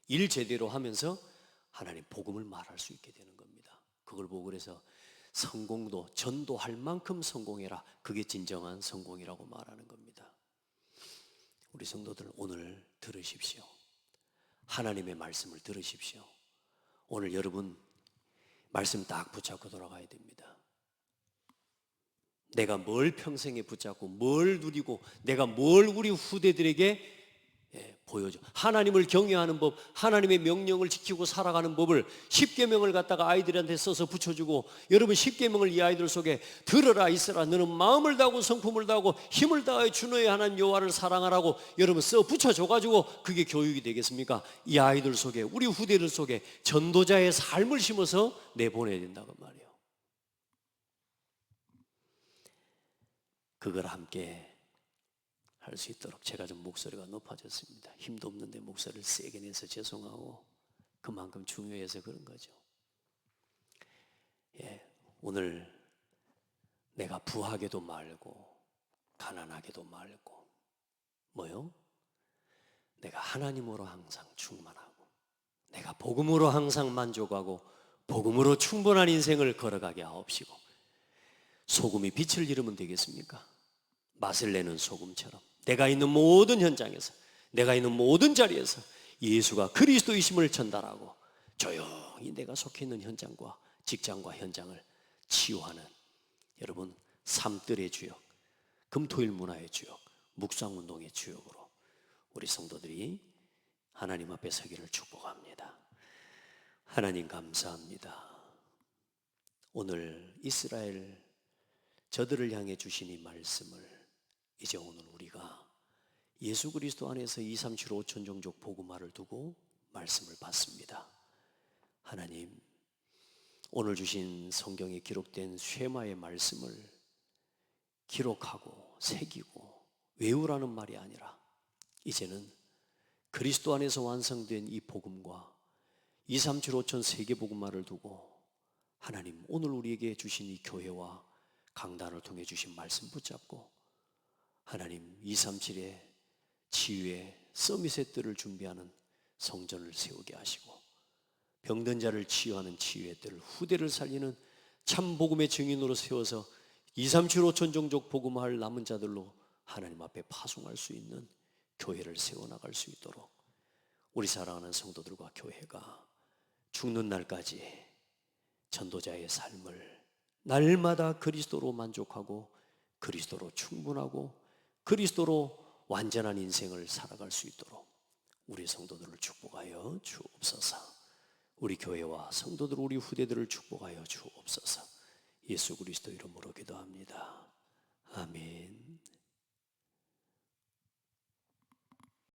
일 제대로 하면서 하나님 복음을 말할 수 있게 되는 겁니다. 그걸 보고 그래서 성공도 전도할 만큼 성공해라. 그게 진정한 성공이라고 말하는 겁니다. 우리 성도들 오늘 들으십시오. 하나님의 말씀을 들으십시오. 오늘 여러분 말씀 딱 붙잡고 돌아가야 됩니다. 내가 뭘 평생에 붙잡고 뭘 누리고 내가 뭘 우리 후대들에게 보여줘. 하나님을 경외하는 법, 하나님의 명령을 지키고 살아가는 법을 10계명을 갖다가 아이들한테 써서 붙여주고, 여러분 10계명을 이 아이들 속에 들으라 있으라 너는 마음을 다하고 성품을 다하고 힘을 다하여 주 너의 하나님 여호와를 사랑하라고 여러분 써 붙여줘가지고 그게 교육이 되겠습니까? 이 아이들 속에, 우리 후대들 속에 전도자의 삶을 심어서 내보내야 된다고 말이에요. 그걸 함께 할 수 있도록 제가 좀 목소리가 높아졌습니다. 힘도 없는데 목소리를 세게 내서 죄송하고, 그만큼 중요해서 그런 거죠. 오늘 내가 부하게도 말고 가난하게도 말고 뭐요? 내가 하나님으로 항상 충만하고 내가 복음으로 항상 만족하고 복음으로 충분한 인생을 걸어가게 하옵시고, 소금이 빛을 잃으면 되겠습니까? 맛을 내는 소금처럼 내가 있는 모든 현장에서, 내가 있는 모든 자리에서 예수가 그리스도이심을 전달하고 조용히 내가 속해 있는 현장과 직장과 현장을 치유하는 여러분 삶들의 주역, 금토일 문화의 주역, 묵상운동의 주역으로 우리 성도들이 하나님 앞에 서기를 축복합니다. 하나님 감사합니다. 오늘 이스라엘 저들을 향해 주신 이 말씀을 이제 오늘 우리가 예수 그리스도 안에서 2, 3, 7, 5천 종족 복음화를 두고 말씀을 받습니다. 하나님, 오늘 주신 성경에 기록된 쉐마의 말씀을 기록하고 새기고 외우라는 말이 아니라 이제는 그리스도 안에서 완성된 이 복음과 2, 3, 7, 5천 세계 복음화를 두고 하나님 오늘 우리에게 주신 이 교회와 강단을 통해 주신 말씀 붙잡고 하나님 237의 치유의 서밋의 뜰을 준비하는 성전을 세우게 하시고, 병든 자를 치유하는 치유의 뜰, 후대를 살리는 참 복음의 증인으로 세워서 2, 3, 7, 5천 종족 복음할 남은 자들로 하나님 앞에 파송할 수 있는 교회를 세워나갈 수 있도록 우리 사랑하는 성도들과 교회가 죽는 날까지 전도자의 삶을 날마다 그리스도로 만족하고 그리스도로 충분하고 그리스도로 완전한 인생을 살아갈 수 있도록 우리 성도들을 축복하여 주옵소서. 우리 교회와 성도들, 우리 후대들을 축복하여 주옵소서. 예수 그리스도 이름으로 기도합니다. 아멘.